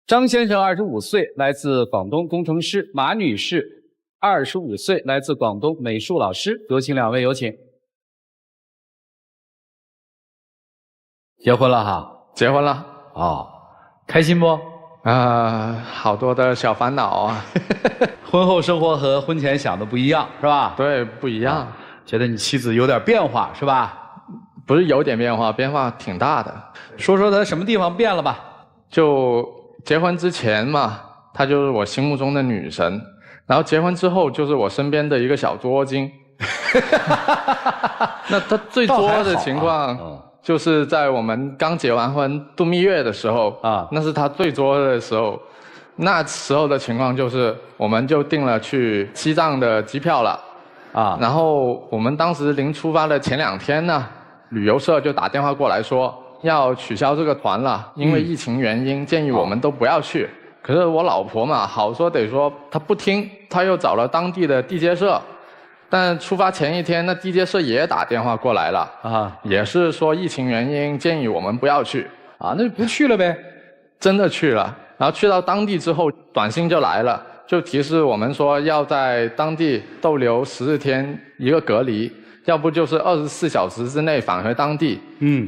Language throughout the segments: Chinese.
张先生25岁，来自广东工程师；马女士25岁，来自广东美术老师。有请两位，有请。结婚了哈？结婚了。哦，开心不？好多的小烦恼啊。婚后生活和婚前想的不一样，是吧？对，不一样。觉得你妻子有点变化，是吧？不是有点变化，变化挺大的。说说她什么地方变了吧？就结婚之前嘛，她就是我心目中的女神，然后结婚之后就是我身边的一个小作精。那她最作的情况，就是在我们刚结完婚度蜜月的时候啊，那是她最作的时候。那时候的情况就是，我们就订了去西藏的机票了啊，然后我们当时临出发的前2天呢，旅游社就打电话过来说要取消这个团了，因为疫情原因，建议我们都不要去。可是我老婆嘛，好说得说，她不听，她又找了当地的地接社，但出发前1天，那地接社也打电话过来了啊，也是说疫情原因，建议我们不要去啊，那就不去了呗。真的去了。然后去到当地之后，短信就来了，就提示我们说要在当地逗留14天一个隔离，要不就是24小时之内返回当地。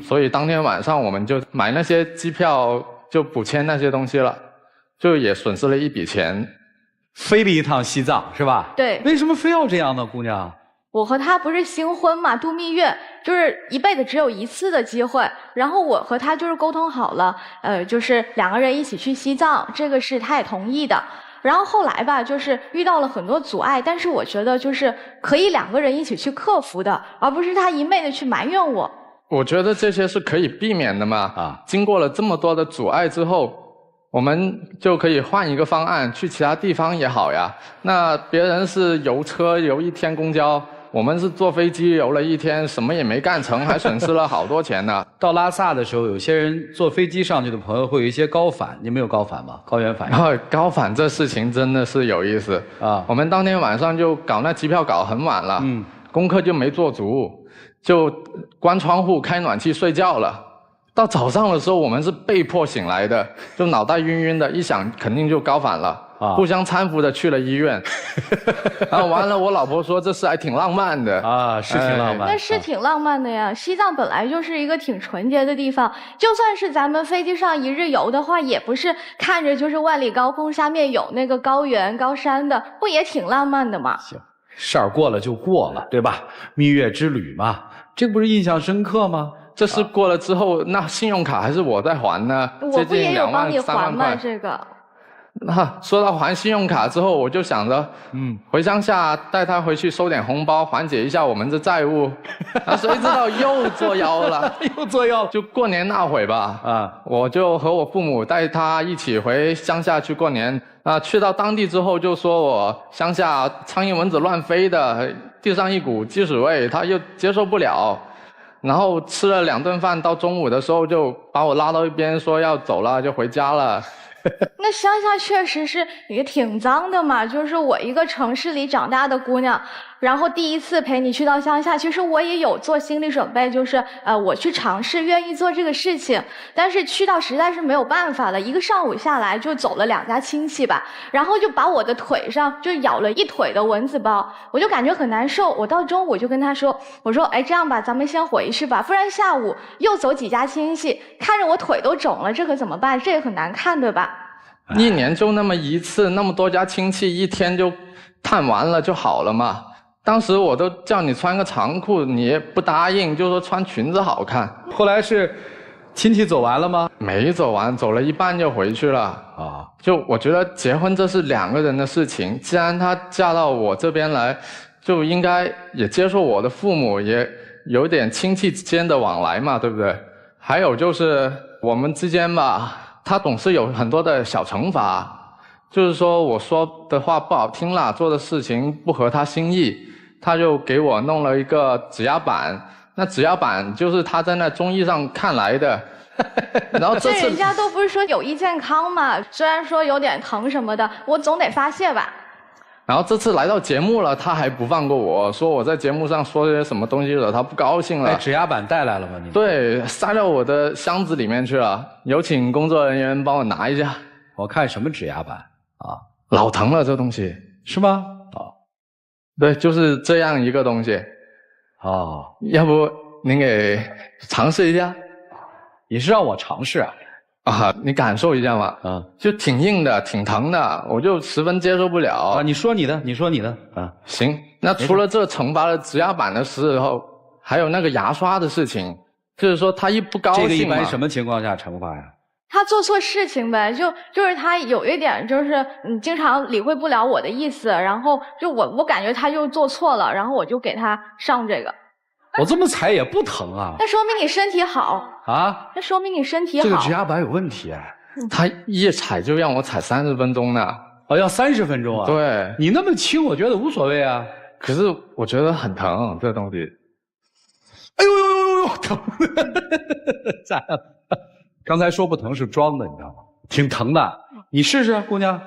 所以当天晚上我们就买那些机票，就补签那些东西了，就也损失了一笔钱。飞了一趟西藏是吧？对。为什么非要这样呢，姑娘？我和他不是新婚嘛，度蜜月就是一辈子只有1次的机会，然后我和他就是沟通好了，就是2个人一起去西藏，这个是他也同意的。然后后来吧，就是遇到了很多阻碍，但是我觉得就是可以2个人一起去克服的，而不是他一昧的去埋怨我。我觉得这些是可以避免的嘛。经过了这么多的阻碍之后，我们就可以换一个方案，去其他地方也好呀。那别人是游车游1天公交，我们是坐飞机游了1天，什么也没干成，还损失了好多钱呢。到拉萨的时候，有些人坐飞机上去的朋友会有一些高反，你们有高反吗？高原反应？高反这事情真的是有意思啊！我们当天晚上就搞那机票搞很晚了，功课就没做足，就关窗户开暖气睡觉了。到早上的时候，我们是被迫醒来的，就脑袋晕晕的，一想肯定就高反了。互相搀扶着去了医院，然后完了，我老婆说这事还挺浪漫的啊，是挺浪漫，那是挺浪漫的呀。西藏本来就是一个挺纯洁的地方，就算是咱们飞机上1日游的话，也不是看着就是万里高空下面有那个高原高山的，不也挺浪漫的吗？行，事儿过了就过了，对吧？蜜月之旅嘛，这不是印象深刻吗？这事过了之后，那信用卡还是我在还呢，我不也有帮你3还吗？万块。这个。那说到还信用卡之后，我就想着，回乡下带他回去收点红包，缓解一下我们的债务。啊，谁知道又作妖了，又作妖了。就过年那会吧，我就和我父母带他一起回乡下去过年。去到当地之后，就说我乡下苍蝇蚊子乱飞的，地上一股鸡屎味，他又接受不了。然后吃了2顿饭，到中午的时候就把我拉到一边，说要走了，就回家了。那乡下确实是也挺脏的嘛，就是我一个城市里长大的姑娘，然后第一次陪你去到乡下，其实我也有做心理准备，就是我去尝试愿意做这个事情，但是去到实在是没有办法了，1个上午下来就走了2家亲戚吧，然后就把我的腿上就咬了1腿的蚊子包，我就感觉很难受。我到中午就跟他说，我说哎这样吧，咱们先回去吧，不然下午又走几家亲戚，看着我腿都肿了，这可怎么办？这也很难看对吧？1年就那么1次，那么多家亲戚1天就探完了就好了嘛。当时我都叫你穿个长裤，你也不答应，就说穿裙子好看。后来是亲戚走完了吗？没走完，走了一半就回去了啊。就我觉得结婚这是2个人的事情，既然她嫁到我这边来，就应该也接受我的父母，也有点亲戚之间的往来嘛，对不对？还有就是我们之间吧，他总是有很多的小惩罚，就是说我说的话不好听啦，做的事情不合他心意，他就给我弄了一个指压板。那指压板就是他在那综艺上看来的。然后这次人家都不是说有益健康嘛，虽然说有点疼什么的，我总得发泄吧。然后这次来到节目了，他还不放过我，说我在节目上说些什么东西惹他不高兴了。指压板带来了吗？你？对，塞到我的箱子里面去了。有请工作人员帮我拿一下。我看什么指压板啊？老疼了，这东西是吗？哦，对，就是这样一个东西。哦，要不您给尝试一下？你是让我尝试啊？啊，你感受一下嘛。就挺硬的，挺疼的，我就十分接受不了。啊，你说你的啊。行，那除了这惩罚了指压板的时候，还有那个牙刷的事情，就是说他一不高兴，这个一般什么情况下惩罚呀？他做错事情呗，就是他有一点就是经常理会不了我的意思，然后就我感觉他就做错了，然后我就给他上这个。我这么踩也不疼啊？那说明你身体好啊！那说明你身体好。这个指压板有问题啊！他一踩就让我踩30分钟呢。哦，要30分钟啊？对，你那么轻，我觉得无所谓啊。可是我觉得很疼，这东西。哎呦呦呦呦呦，疼！咋了？刚才说不疼是装的，你知道吗？挺疼的，你试试，姑娘，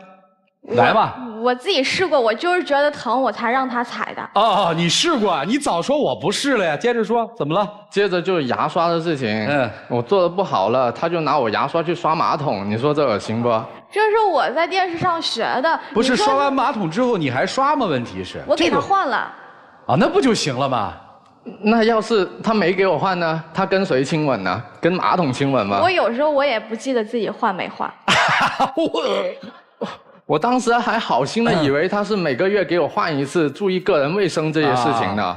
来吧。我自己试过，我就是觉得疼，我才让他踩的。哦，你试过，你早说我不试了呀。接着说，怎么了？接着就是牙刷的事情。我做的不好了，他就拿我牙刷去刷马桶，你说这恶心不？这是我在电视上学的。不是刷完马桶之后你还刷吗？问题是，我给他换了。啊，那不就行了吗？那要是他没给我换呢？他跟谁亲吻呢？跟马桶亲吻吗？我有时候我也不记得自己换没换。我当时还好心的以为他是每个月给我换一次，注意个人卫生这些事情呢。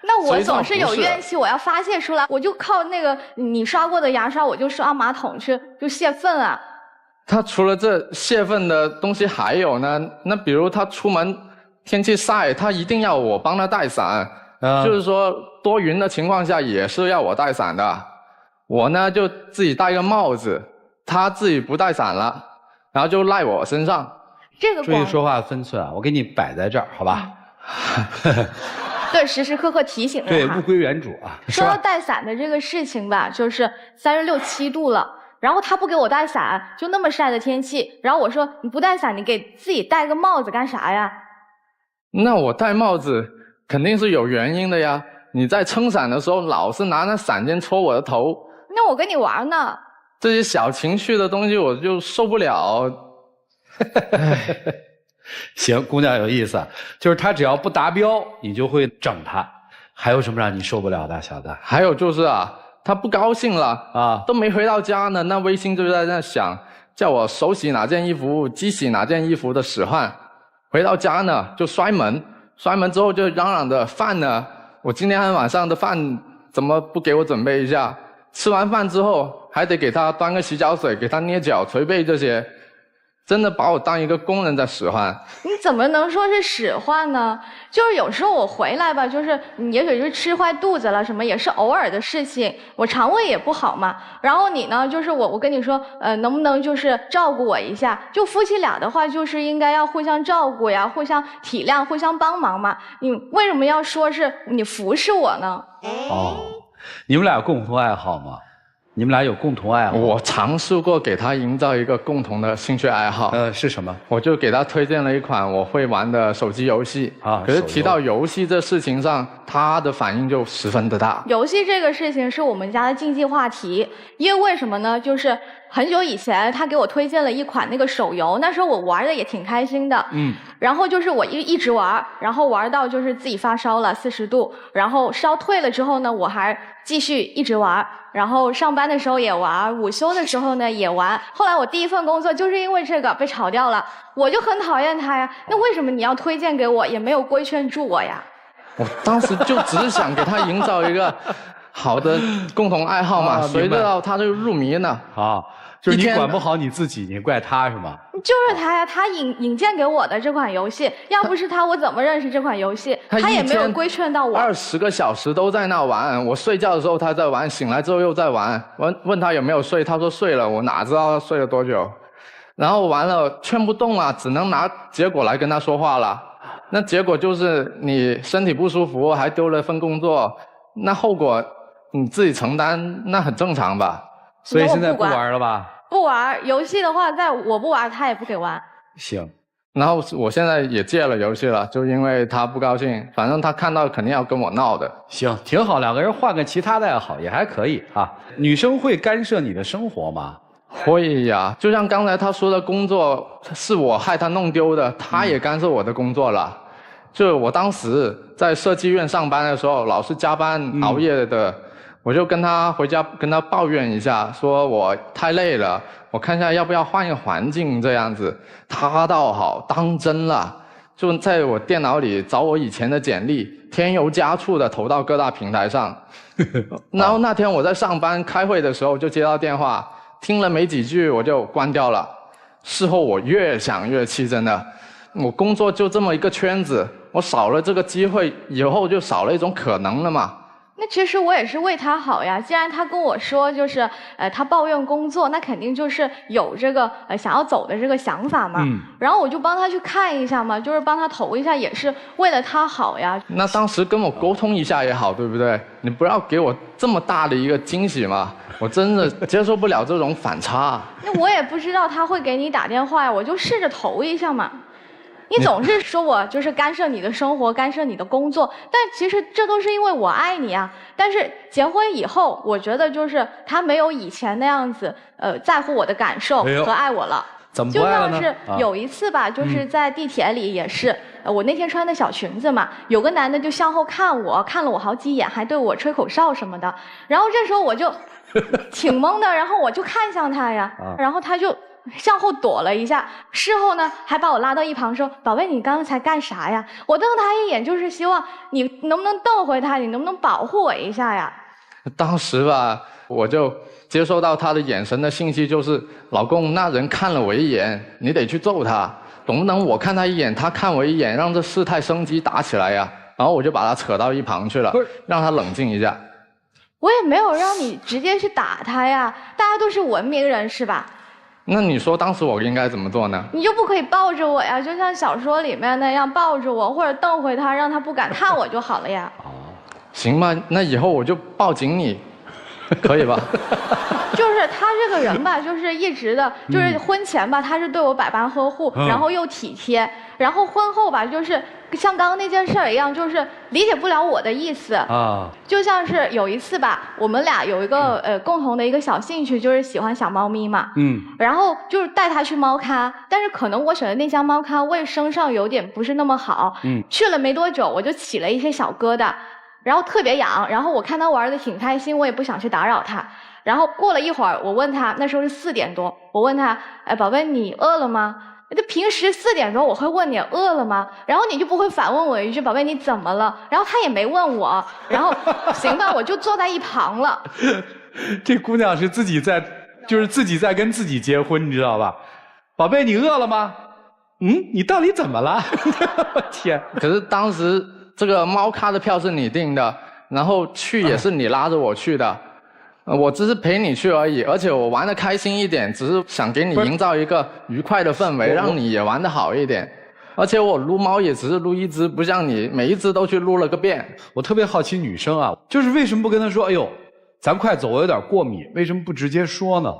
那我总是有怨气，我要发泄出来，我就靠那个你刷过的牙刷，我就刷马桶去，就泄愤啊。他除了这泄愤的东西还有呢？那比如他出门天气晒，他一定要我帮他带伞。就是说多云的情况下也是要我带伞的，我呢就自己戴个帽子，他自己不带伞了，然后就赖我身上。这个注意说话分寸啊，我给你摆在这儿，好吧？对，时时刻刻提醒着他。对，物归原主啊。说到带伞的这个事情吧，就是36、7度了，然后他不给我带伞，就那么晒的天气，然后我说你不带伞，你给自己戴个帽子干啥呀？那我戴帽子肯定是有原因的呀！你在撑伞的时候老是拿那伞尖戳我的头，那我跟你玩呢。这些小情绪的东西我就受不了。行，姑娘有意思，就是她只要不达标，你就会整她。还有什么让你受不了的，小子？还有就是啊，她不高兴了啊，都没回到家呢，那微信就在那响，叫我手洗哪件衣服，机洗哪件衣服的使唤。回到家呢就摔门。摔门之后就嚷嚷着饭呢，我今天晚上的饭怎么不给我准备一下？吃完饭之后还得给他端个洗脚水，给他捏脚、捶背这些，真的把我当一个工人在使唤。你怎么能说是使唤呢？就是有时候我回来吧，就是也许是吃坏肚子了什么，也是偶尔的事情，我肠胃也不好嘛。然后你呢，就是我跟你说，能不能就是照顾我一下？就夫妻俩的话，就是应该要互相照顾呀，互相体谅，互相帮忙嘛。你为什么要说是你服侍我呢？哦，你们俩有共同爱好吗？你们俩有共同爱好？我尝试过给他营造一个共同的兴趣爱好。是什么？我就给他推荐了一款我会玩的手机游戏啊。可是提到游戏这事情上，他的反应就十分的大。游戏这个事情是我们家的禁忌话题，因为为什么呢？就是很久以前他给我推荐了一款那个手游，那时候我玩的也挺开心的。然后就是我一直玩，然后玩到就是自己发烧了40度，然后烧退了之后呢，我还继续一直玩，然后上班的时候也玩，午休的时候呢也玩。后来我第一份工作就是因为这个被炒掉了，我就很讨厌他呀。那为什么你要推荐给我，也没有规劝住我呀？我当时就只是想给他营造一个好的共同爱好嘛，谁知道他就入迷呢。就是你管不好你自己，你怪他是吗？就是他呀，他引荐给我的这款游戏，要不是他，我怎么认识这款游戏？他也没有规劝到我。20个小时都在那玩，我睡觉的时候他在玩，醒来之后又在玩。问他有没有睡，他说睡了，我哪知道他睡了多久？然后完了劝不动啊，只能拿结果来跟他说话了。那结果就是你身体不舒服，还丢了份工作，那后果你自己承担，那很正常吧？所以现在不玩了吧？不玩游戏的话，在我不玩，他也不给玩。行，然后我现在也戒了游戏了，就因为他不高兴，反正他看到肯定要跟我闹的。行，挺好，两个人换个其他的爱好也还可以啊。女生会干涉你的生活吗？会呀，就像刚才他说的工作是我害他弄丢的，他也干涉我的工作了。就我当时在设计院上班的时候，老是加班熬夜的，我就跟他回家跟他抱怨一下，说我太累了，我看一下要不要换一个环境这样子。他倒好，当真了，就在我电脑里找我以前的简历，添油加醋的投到各大平台上。然后那天我在上班开会的时候就接到电话，听了没几句我就关掉了。事后我越想越气，真的，我工作就这么一个圈子，我少了这个机会，以后就少了一种可能了嘛。那其实我也是为他好呀，既然他跟我说就是他抱怨工作，那肯定就是有这个想要走的这个想法嘛。然后我就帮他去看一下嘛，就是帮他投一下，也是为了他好呀。那当时跟我沟通一下也好，对不对？你不要给我这么大的一个惊喜嘛，我真的接受不了这种反差。那我也不知道他会给你打电话呀，我就试着投一下嘛。你总是说我就是干涉你的生活，干涉你的工作，但其实这都是因为我爱你啊。但是结婚以后，我觉得就是他没有以前那样子，在乎我的感受和爱我了。怎么不爱了呢？就像是有一次吧，就是在地铁里也是，我那天穿的小裙子嘛，有个男的就向后看我，看了我好几眼，还对我吹口哨什么的。然后这时候我就挺懵的，然后我就看向他呀，然后他就向后躲了一下，事后呢还把我拉到一旁说：“宝贝，你刚才干啥呀？”我瞪他一眼，就是希望你能不能瞪回他，你能不能保护我一下呀？当时吧，我就接收到他的眼神的信息，就是老公，那人看了我一眼，你得去揍他，懂不能我看他一眼，他看我一眼，让这事态升级打起来呀？然后我就把他扯到一旁去了，让他冷静一下。我也没有让你直接去打他呀，大家都是文明人是吧？那你说当时我应该怎么做呢？你就不可以抱着我呀，就像小说里面那样抱着我，或者瞪回他，让他不敢看我就好了呀。行吧，那以后我就抱紧你，可以吧？就是他这个人吧，就是一直的，就是婚前吧，他是对我百般呵护，然后又体贴，然后婚后吧，就是像刚刚那件事儿一样，就是理解不了我的意思啊。就像是有一次吧，我们俩有一个共同的一个小兴趣，就是喜欢小猫咪嘛。然后就是带他去猫咖，但是可能我选的那家猫咖卫生上有点不是那么好。去了没多久，我就起了一些小疙瘩。然后特别痒，然后我看他玩的挺开心，我也不想去打扰他。然后过了一会儿，我问他，那时候是4点多，我问他，哎，宝贝，你饿了吗？这平时4点多我会问你饿了吗？然后你就不会反问我一句，宝贝你怎么了？然后他也没问我，然后行吧，我就坐在一旁了。这姑娘是自己在跟自己结婚，你知道吧？宝贝，你饿了吗？你到底怎么了？我天！可是当时这个猫咖的票是你订的，然后去也是你拉着我去的，我只是陪你去而已，而且我玩得开心一点，只是想给你营造一个愉快的氛围，让你也玩得好一点。而且我撸猫也只是撸一只，不像你每一只都去撸了个遍。我特别好奇女生啊，就是为什么不跟她说，哎呦，咱快走，我有点过敏，为什么不直接说呢？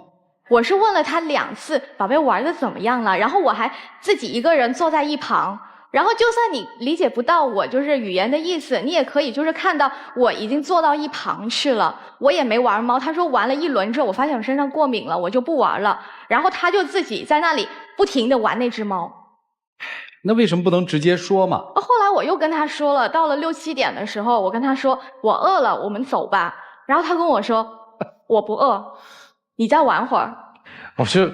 我是问了他2次，宝贝玩得怎么样了？然后我还自己一个人坐在一旁。然后就算你理解不到我就是语言的意思，你也可以就是看到我已经坐到一旁去了，我也没玩猫。他说玩了一轮之后，我发现我身上过敏了，我就不玩了。然后他就自己在那里不停地玩那只猫。那为什么不能直接说嘛？后来我又跟他说了，到了6、7点的时候，我跟他说我饿了，我们走吧。然后他跟我说我不饿，你再玩会儿。我就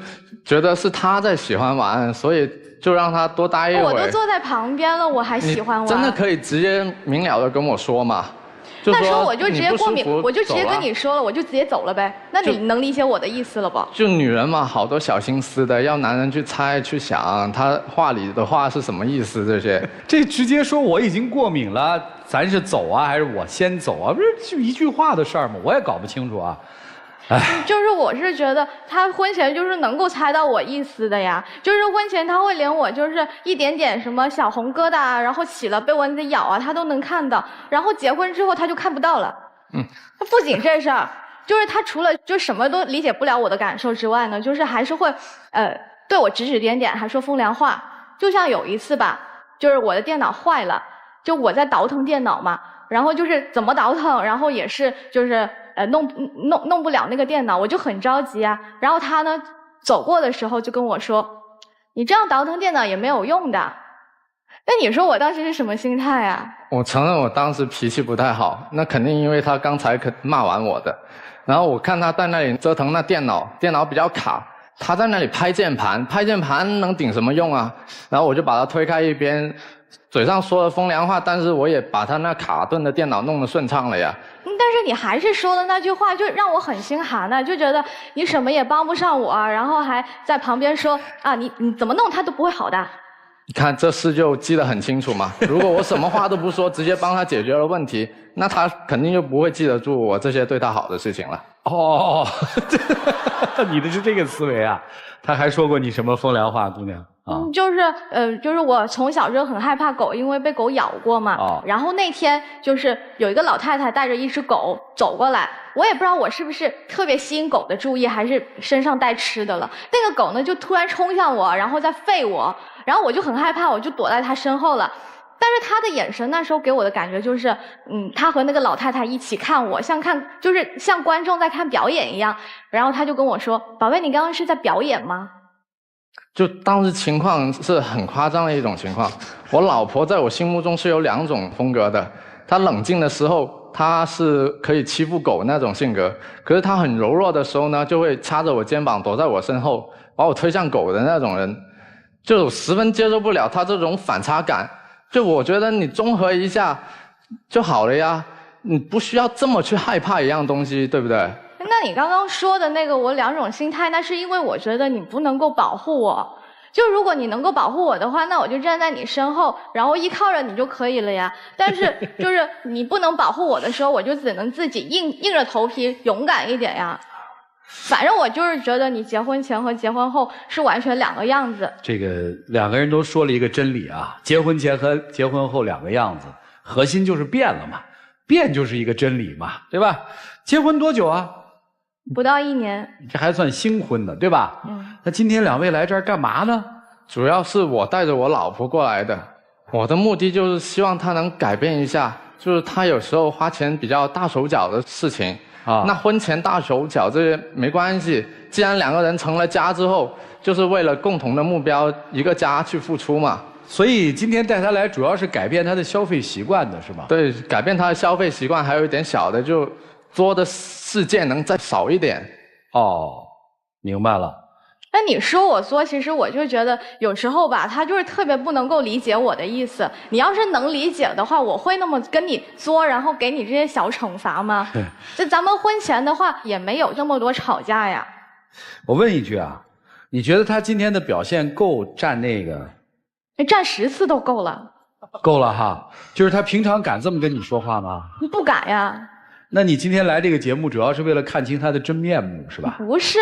觉得是他在喜欢玩，所以就让他多待一会儿。我都坐在旁边了，我还喜欢玩。真的可以直接明了的跟我说嘛？那时候我就直接过敏，我就直接跟你说了，我就直接走了呗。那你能理解我的意思了不？就女人嘛，好多小心思的，要男人去猜去想，他话里的话是什么意思这些。这直接说我已经过敏了，咱是走啊还是我先走啊？不是就一句话的事儿吗？我也搞不清楚啊。就是我是觉得他婚前就是能够猜到我意思的呀，就是婚前他会连我就是一点点什么小红疙瘩啊，然后起了被蚊子咬啊，他都能看到，然后结婚之后他就看不到了。不仅这事儿，就是他除了就什么都理解不了我的感受之外呢，就是还是会对我指指点点，还说风凉话。就像有一次吧，就是我的电脑坏了，就我在倒腾电脑嘛。然后就是怎么倒腾，然后也是就是弄不了那个电脑，我就很着急啊。然后他呢走过的时候就跟我说：“你这样倒腾电脑也没有用的。”那你说我当时是什么心态啊？我承认我当时脾气不太好，那肯定因为他刚才骂完我的。然后我看他在那里折腾那电脑比较卡，他在那里拍键盘能顶什么用啊？然后我就把他推开一边，嘴上说了风凉话，但是我也把他那卡顿的电脑弄得顺畅了呀。但是你还是说的那句话，就让我很心寒呢，就觉得你什么也帮不上我，然后还在旁边说啊，你怎么弄他都不会好的。你看这事就记得很清楚嘛。如果我什么话都不说，直接帮他解决了问题，那他肯定就不会记得住我这些对他好的事情了。哦，你的是这个思维啊？他还说过你什么风凉话，姑娘啊？就是我从小就很害怕狗，因为被狗咬过嘛。哦。然后那天就是有一个老太太带着一只狗走过来，我也不知道我是不是特别吸引狗的注意，还是身上带吃的了。那个狗呢就突然冲向我，然后再吠我，然后我就很害怕，我就躲在它身后了。但是他的眼神那时候给我的感觉就是，他和那个老太太一起看我，就是像观众在看表演一样。然后他就跟我说：“宝贝，你刚刚是在表演吗？”就当时情况是很夸张的一种情况。我老婆在我心目中是有2种风格的，她冷静的时候，她是可以欺负狗那种性格，可是她很柔弱的时候呢，就会掐着我肩膀躲在我身后，把我推向狗的那种人，就十分接受不了她这种反差感。就我觉得你综合一下就好了呀，你不需要这么去害怕一样东西，对不对？那你刚刚说的那个我2种心态，那是因为我觉得你不能够保护我。就如果你能够保护我的话，那我就站在你身后，然后依靠着你就可以了呀。但是就是你不能保护我的时候，我就只能自己硬着头皮勇敢一点呀。反正我就是觉得你结婚前和结婚后是完全2个样子。这个2个人都说了一个真理啊，结婚前和结婚后2个样子，核心就是变了嘛，变就是一个真理嘛，对吧？结婚多久啊？不到1年。这还算新婚呢，对吧？那今天2位来这儿干嘛呢？主要是我带着我老婆过来的，我的目的就是希望她能改变一下，就是她有时候花钱比较大手脚的事情。那婚前大手脚这些没关系，既然2个人成了家之后，就是为了共同的目标一个家去付出嘛。所以今天带她来主要是改变她的消费习惯的是吧？对，改变她的消费习惯，还有一点小的，就做的事件能再少一点。哦，明白了。那你说我作，其实我就觉得有时候吧，他就是特别不能够理解我的意思。你要是能理解的话，我会那么跟你作，然后给你这些小惩罚吗？就咱们婚前的话，也没有这么多吵架呀。我问一句啊，你觉得他今天的表现够占那个？占10次都够了。够了哈，就是他平常敢这么跟你说话吗？不敢呀。那你今天来这个节目，主要是为了看清他的真面目，是吧？不是，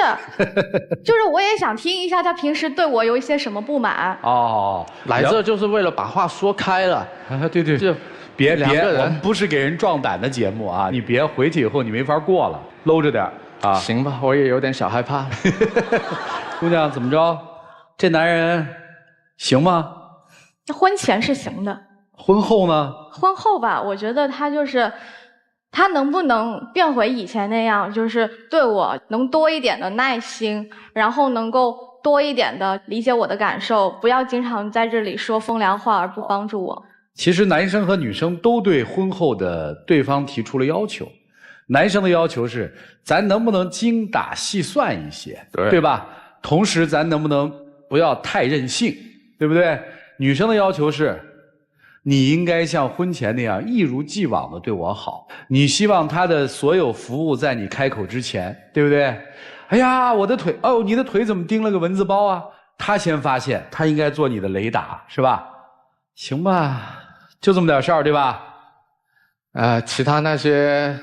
就是我也想听一下他平时对我有一些什么不满。哦，来这就是为了把话说开了。对对，就别，我们不是给人壮胆的节目啊！你别回去以后你没法过了，搂着点啊。行吧，我也有点小害怕。姑娘怎么着？这男人行吗？婚前是行的。婚后呢？婚后吧，我觉得他就是。他能不能变回以前那样，就是对我能多一点的耐心，然后能够多一点的理解我的感受，不要经常在这里说风凉话而不帮助我。其实男生和女生都对婚后的对方提出了要求，男生的要求是咱能不能精打细算一些，对吧？同时咱能不能不要太任性，对不对？女生的要求是你应该像婚前那样一如既往的对我好，你希望他的所有服务在你开口之前，对不对？哎呀，我的腿，哦，你的腿怎么钉了个蚊子包啊？他先发现，他应该做你的雷达，是吧？行吧，就这么点事儿，对吧？其他那些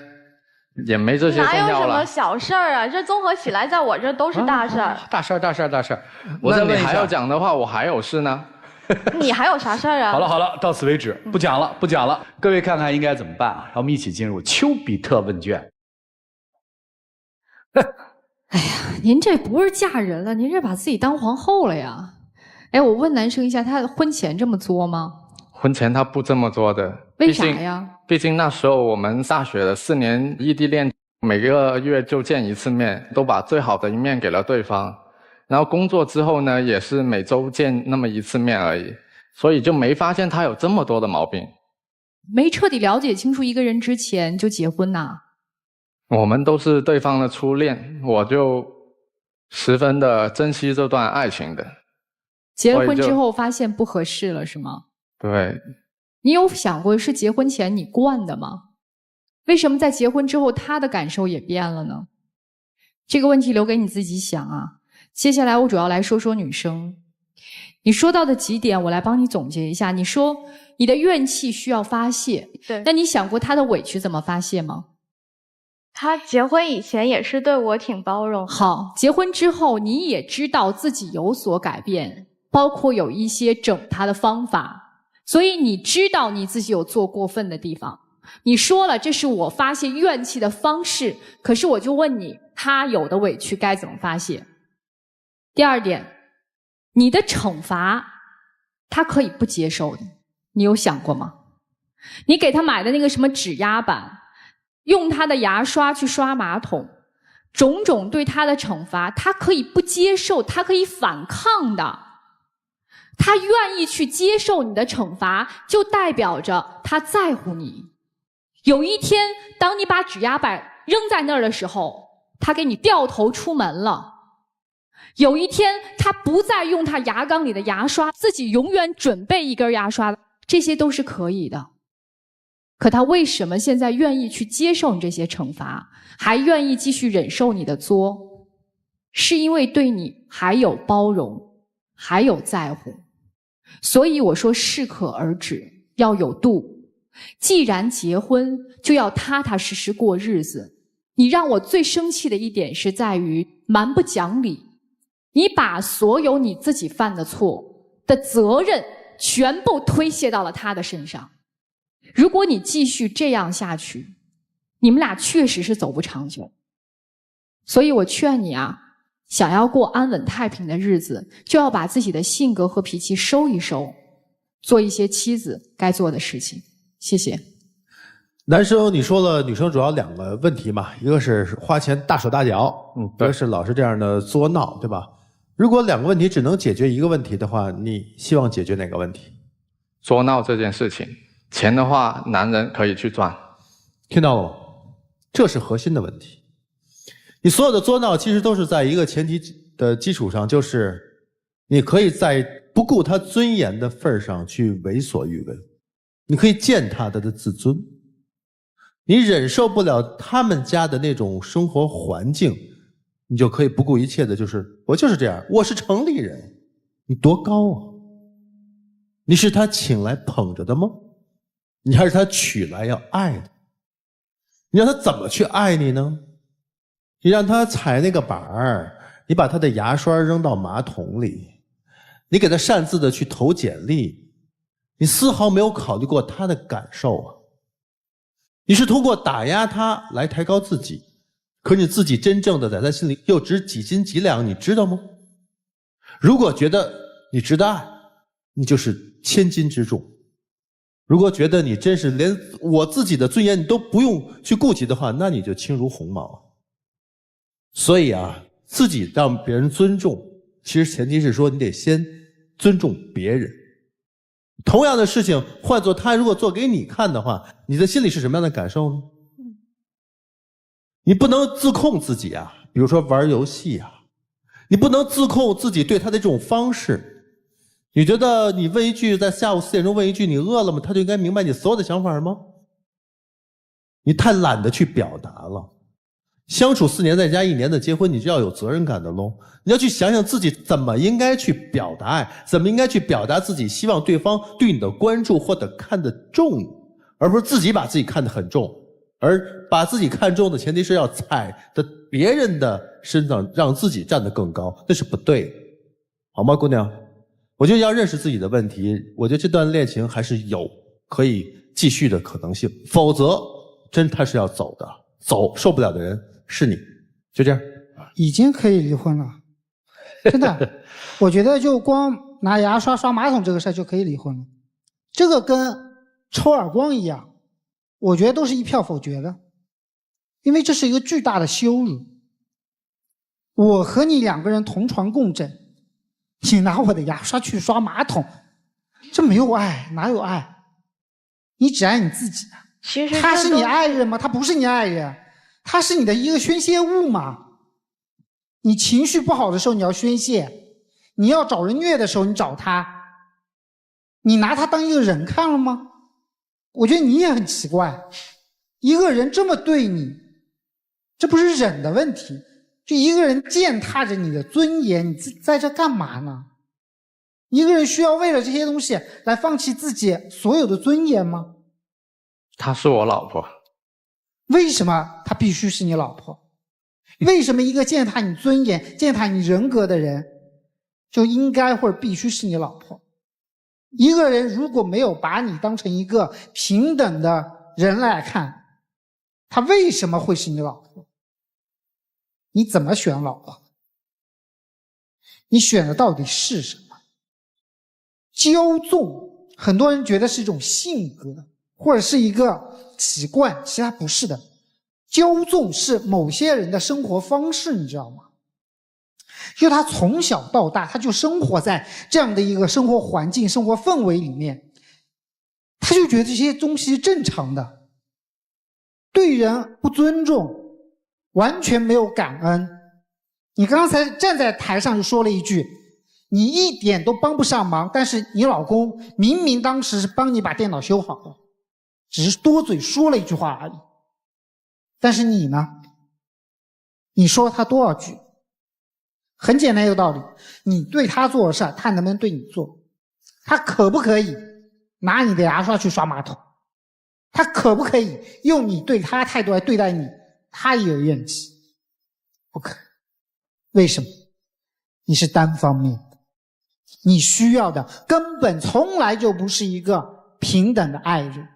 也没这些重要了。哪有什么小事儿啊？这综合起来，在我这都是大事儿。大事儿，大事儿，大事儿。我再问一下，你还要讲的话，我还有事呢。你还有啥事儿啊？好了好了，到此为止，不讲了不讲了。各位看看应该怎么办啊？让我们一起进入丘比特问卷。哎呀，您这不是嫁人了，您这把自己当皇后了呀？哎，我问男生一下，他婚前这么作吗？婚前他不这么做的。为啥呀？毕竟那时候我们大学的4年异地恋，每个月就见一次面，都把最好的一面给了对方。然后工作之后呢，也是每周见那么一次面而已，所以就没发现他有这么多的毛病。没彻底了解清楚一个人之前就结婚呐？我们都是对方的初恋，我就十分的珍惜这段爱情的。结了婚之后发现不合适了是吗？对。你有想过是结婚前你惯的吗？为什么在结婚之后他的感受也变了呢？这个问题留给你自己想啊。接下来我主要来说说女生。你说到的几点我来帮你总结一下。你说你的怨气需要发泄，对，那你想过他的委屈怎么发泄吗？他结婚以前也是对我挺包容。好，结婚之后你也知道自己有所改变，包括有一些整他的方法，所以你知道你自己有做过分的地方。你说了这是我发泄怨气的方式，可是我就问你，他有的委屈该怎么发泄？第二点，你的惩罚他可以不接受的，你有想过吗？你给他买的那个什么指压板，用他的牙刷去刷马桶，种种对他的惩罚他可以不接受，他可以反抗的。他愿意去接受你的惩罚，就代表着他在乎你。有一天当你把指压板扔在那儿的时候，他给你掉头出门了。有一天他不再用他牙缸里的牙刷，自己永远准备一根牙刷，这些都是可以的。可他为什么现在愿意去接受你这些惩罚，还愿意继续忍受你的作？是因为对你还有包容，还有在乎。所以我说适可而止，要有度。既然结婚，就要踏踏实实过日子。你让我最生气的一点是在于蛮不讲理。你把所有你自己犯的错的责任全部推卸到了他的身上。如果你继续这样下去，你们俩确实是走不长久。所以我劝你啊，想要过安稳太平的日子，就要把自己的性格和脾气收一收，做一些妻子该做的事情。谢谢。男生你说了，女生主要两个问题嘛，一个是花钱大手大脚，一个是老是这样的作闹，对吧？如果两个问题只能解决一个问题的话，你希望解决哪个问题？作闹这件事情，钱的话男人可以去赚。听到了吗？这是核心的问题。你所有的作闹其实都是在一个前提的基础上，就是你可以在不顾他尊严的份上去为所欲为，你可以践踏他的自尊。你忍受不了他们家的那种生活环境，你就可以不顾一切的就是我就是这样，我是城里人。你多高啊？你是他请来捧着的吗？你还是他娶来要爱的？你让他怎么去爱你呢？你让他踩那个板儿，你把他的牙刷扔到马桶里，你给他擅自的去投简历，你丝毫没有考虑过他的感受啊！你是通过打压他来抬高自己，可你自己真正的在他心里又值几斤几两，你知道吗？如果觉得你值得爱，你就是千斤之重；如果觉得你真是连我自己的尊严你都不用去顾及的话，那你就轻如鸿毛。所以啊，自己让别人尊重，其实前提是说你得先尊重别人。同样的事情换做他如果做给你看的话，你的心里是什么样的感受呢？你不能自控自己啊，比如说玩游戏啊，你不能自控自己对他的这种方式。你觉得你问一句，在下午4点钟问一句你饿了吗，他就应该明白你所有的想法吗？你太懒得去表达了。相处4年再加1年的结婚，你就要有责任感的咯。你要去想想自己怎么应该去表达爱，怎么应该去表达自己希望对方对你的关注或者看得重你，而不是自己把自己看得很重，而把自己看重的前提是要踩在别人的身上，让自己站得更高，那是不对的，好吗，姑娘？我觉得要认识自己的问题，我觉得这段恋情还是有可以继续的可能性，否则真他是要走的，走受不了的人是你。就这样，已经可以离婚了，真的。我觉得就光拿牙刷刷马桶这个事就可以离婚了，这个跟抽耳光一样，我觉得都是一票否决的。因为这是一个巨大的羞辱。我和你2个人同床共枕，你拿我的牙刷去刷马桶，这没有爱，哪有爱？你只爱你自己啊。其实他是你爱人吗？他不是你爱人，他是你的一个宣泄物嘛。你情绪不好的时候你要宣泄，你要找人虐的时候你找他，你拿他当一个人看了吗？我觉得你也很奇怪，一个人这么对你，这不是忍的问题，就一个人践踏着你的尊严，你在这干嘛呢？一个人需要为了这些东西来放弃自己所有的尊严吗？她是我老婆。为什么她必须是你老婆？为什么一个践踏你尊严、践踏你人格的人就应该或者必须是你老婆？一个人如果没有把你当成一个平等的人来看，他为什么会是你老婆？你怎么选老婆？你选的到底是什么？骄纵，很多人觉得是一种性格或者是一个习惯，其实它不是的。骄纵是某些人的生活方式，你知道吗？就他从小到大他就生活在这样的一个生活环境、生活氛围里面，他就觉得这些东西是正常的，对人不尊重，完全没有感恩。你刚才站在台上就说了一句，你一点都帮不上忙，但是你老公明明当时是帮你把电脑修好了，只是多嘴说了一句话而已。但是你呢？你说他多少句？很简单一个道理，你对他做的事，他能不能对你做？他可不可以拿你的牙刷去刷马桶？他可不可以用你对他的态度来对待你？他也有怨气。不可。为什么？你是单方面的，你需要的根本从来就不是一个平等的爱人。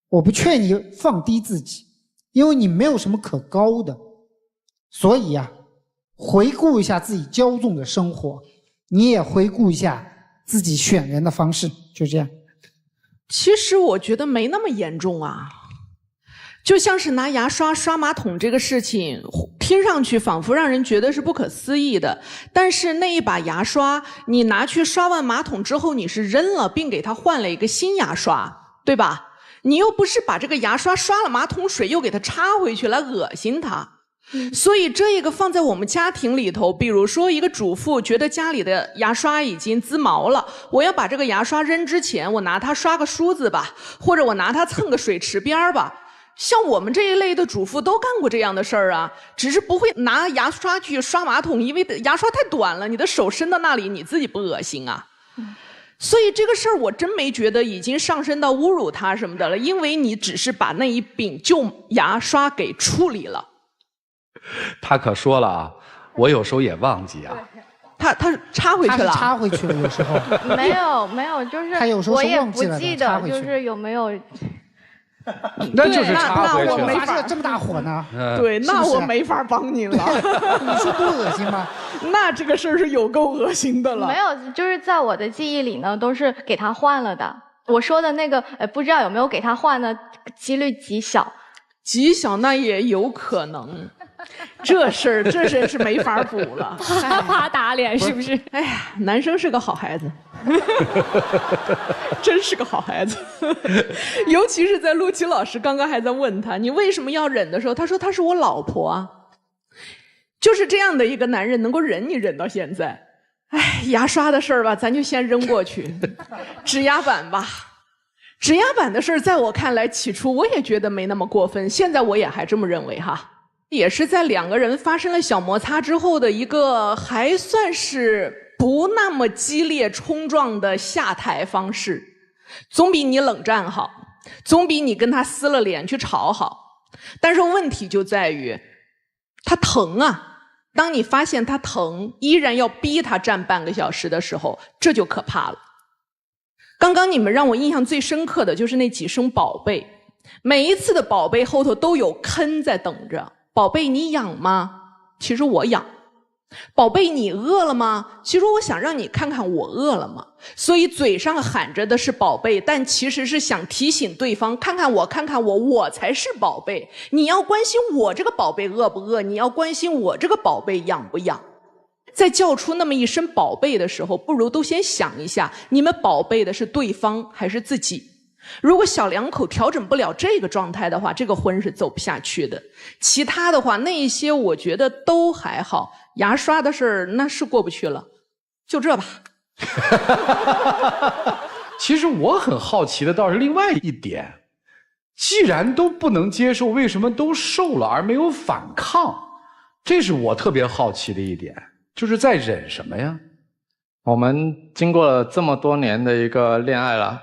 我不劝你放低自己，因为你没有什么可高的。所以啊，回顾一下自己骄纵的生活，你也回顾一下自己选人的方式，就这样。其实我觉得没那么严重啊，就像是拿牙刷刷马桶这个事情，听上去仿佛让人觉得是不可思议的，但是那一把牙刷你拿去刷完马桶之后你是扔了，并给它换了一个新牙刷，对吧？你又不是把这个牙刷刷了马桶水又给它插回去来恶心它。所以这一个放在我们家庭里头，比如说一个主妇觉得家里的牙刷已经滋毛了，我要把这个牙刷扔之前，我拿它刷个梳子吧，或者我拿它蹭个水池边吧。像我们这一类的主妇都干过这样的事儿啊，只是不会拿牙刷去刷马桶，因为牙刷太短了，你的手伸到那里，你自己不恶心啊？所以这个事儿我真没觉得已经上升到侮辱他什么的了，因为你只是把那一柄旧牙刷给处理了。他可说了啊，我有时候也忘记啊。他插回去了，他是插回去了，有时候没有，就是他有时候我也是忘记了不记得，就是有没有。那就是插回去了。我没发这么大火呢。对，那我没法帮你了。你说多恶心吗？那这个事儿是有够恶心的了。没有，就是在我的记忆里呢，都是给他换了的。我说的那个，不知道有没有给他换的几率极小。极小那也有可能。这事儿这真是没法补了，啪啪打脸是不是？哎呀，男生是个好孩子，真是个好孩子。尤其是在陆琪老师刚刚还在问他你为什么要忍的时候，他说他是我老婆啊。就是这样的一个男人能够忍你忍到现在。哎，牙刷的事儿吧，咱就先扔过去。指压板吧，指压板的事儿，在我看来，起初我也觉得没那么过分，现在我也还这么认为哈。也是在两个人发生了小摩擦之后的一个还算是不那么激烈冲撞的下台方式，总比你冷战好，总比你跟他撕了脸去吵好。但是问题就在于他疼啊，当你发现他疼依然要逼他站半个小时的时候，这就可怕了。刚刚你们让我印象最深刻的就是那几声宝贝，每一次的宝贝后头都有坑在等着。宝贝你痒吗？其实我痒，宝贝，你饿了吗？其实我想让你看看我饿了吗？所以嘴上喊着的是宝贝，但其实是想提醒对方，看看我，看看我，我才是宝贝。你要关心我这个宝贝饿不饿，你要关心我这个宝贝痒不痒。在叫出那么一声宝贝的时候，不如都先想一下，你们宝贝的是对方还是自己？如果小两口调整不了这个状态的话，这个婚是走不下去的。其他的话，那一些我觉得都还好。牙刷的事儿那是过不去了，就这吧。其实我很好奇的倒是另外一点，既然都不能接受，为什么都受了而没有反抗？这是我特别好奇的一点，就是在忍什么呀？我们经过了这么多年的一个恋爱了，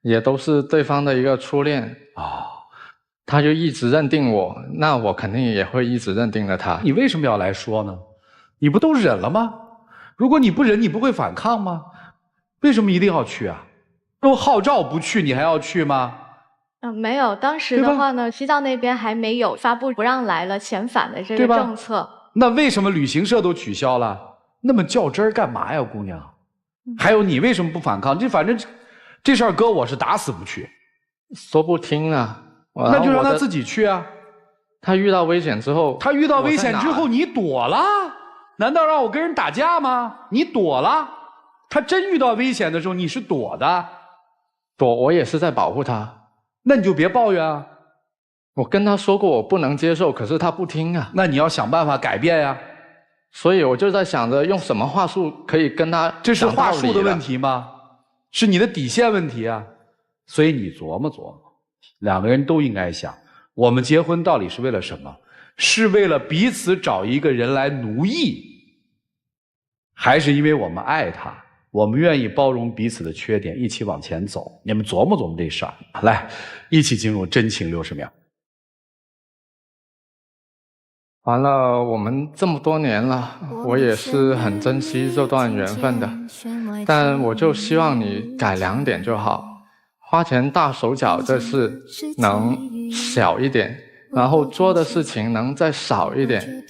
也都是对方的一个初恋他就一直认定我，那我肯定也会一直认定了他。你为什么要来说呢？你不都忍了吗？如果你不忍，你不会反抗吗？为什么一定要去啊？都号召不去，你还要去吗？没有，当时的话呢，西藏那边还没有发布不让来了遣返的这个政策。那为什么旅行社都取消了？那么较真儿干嘛呀，姑娘？还有你为什么不反抗？反正这事儿搁我是打死不去。说不听啊，那就让他自己去啊。他遇到危险之后，你躲了？难道让我跟人打架吗？你躲了？他真遇到危险的时候，你是躲的？躲，我也是在保护他。那你就别抱怨啊。我跟他说过我不能接受，可是他不听啊。那你要想办法改变呀。所以我就在想着用什么话术可以跟他这是话术的问题吗？是你的底线问题啊。所以你琢磨琢磨，两个人都应该想，我们结婚到底是为了什么？是为了彼此找一个人来奴役，还是因为我们爱他，我们愿意包容彼此的缺点，一起往前走？你们琢磨琢磨这事儿。来，一起进入真情60秒。完了，我们这么多年了，我也是很珍惜这段缘分的，但我就希望你改2点就好，花钱大手脚这事能小一点，然后做的事情能再少一点。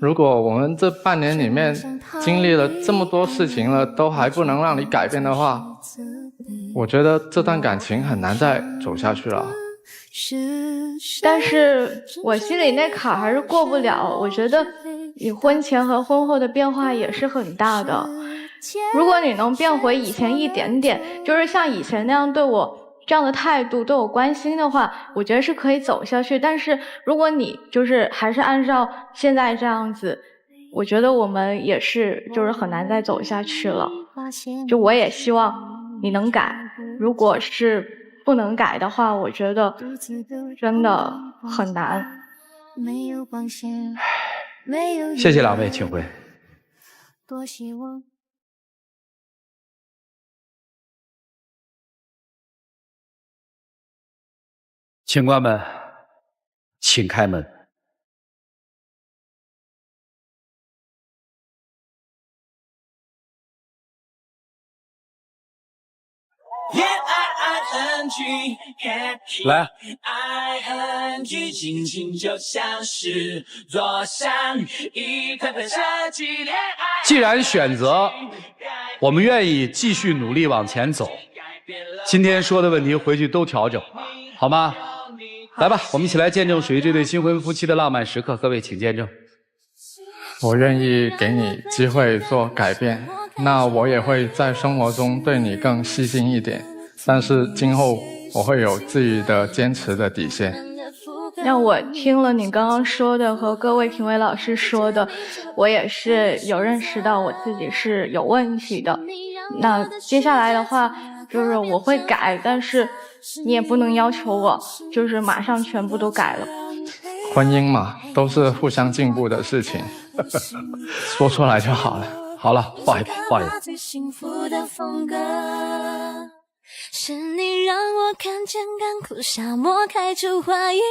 如果我们这半年里面经历了这么多事情了，都还不能让你改变的话，我觉得这段感情很难再走下去了。但是我心里那坎还是过不了，我觉得你婚前和婚后的变化也是很大的。如果你能变回以前一点点，就是像以前那样对我这样的态度，对我关心的话，我觉得是可以走下去。但是如果你就是还是按照现在这样子，我觉得我们也是就是很难再走下去了。就我也希望你能改，如果是不能改的话，我觉得真的很难。谢谢两位，请回。请关门，请开门。来，心情就像是坐上一台设计恋爱。既然选择，我们愿意继续努力往前走。今天说的问题回去都调整，好吗？来吧，我们一起来见证属于这对新婚夫妻的浪漫时刻。各位请见证。我愿意给你机会做改变，那我也会在生活中对你更细心一点，但是今后我会有自己的坚持的底线。那我听了你刚刚说的和各位评委老师说的，我也是有认识到我自己是有问题的。那接下来的话就是我会改，但是你也不能要求我就是马上全部都改了。婚姻嘛，都是互相进步的事情，说出来就好了。好了，抱一抱，抱一抱。是你让我看见干枯沙漠开出花一朵，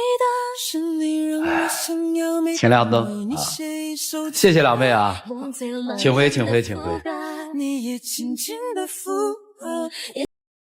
是你让我想要每请亮灯啊！谢谢两位啊，请回，请回，请回。你也轻轻地附和。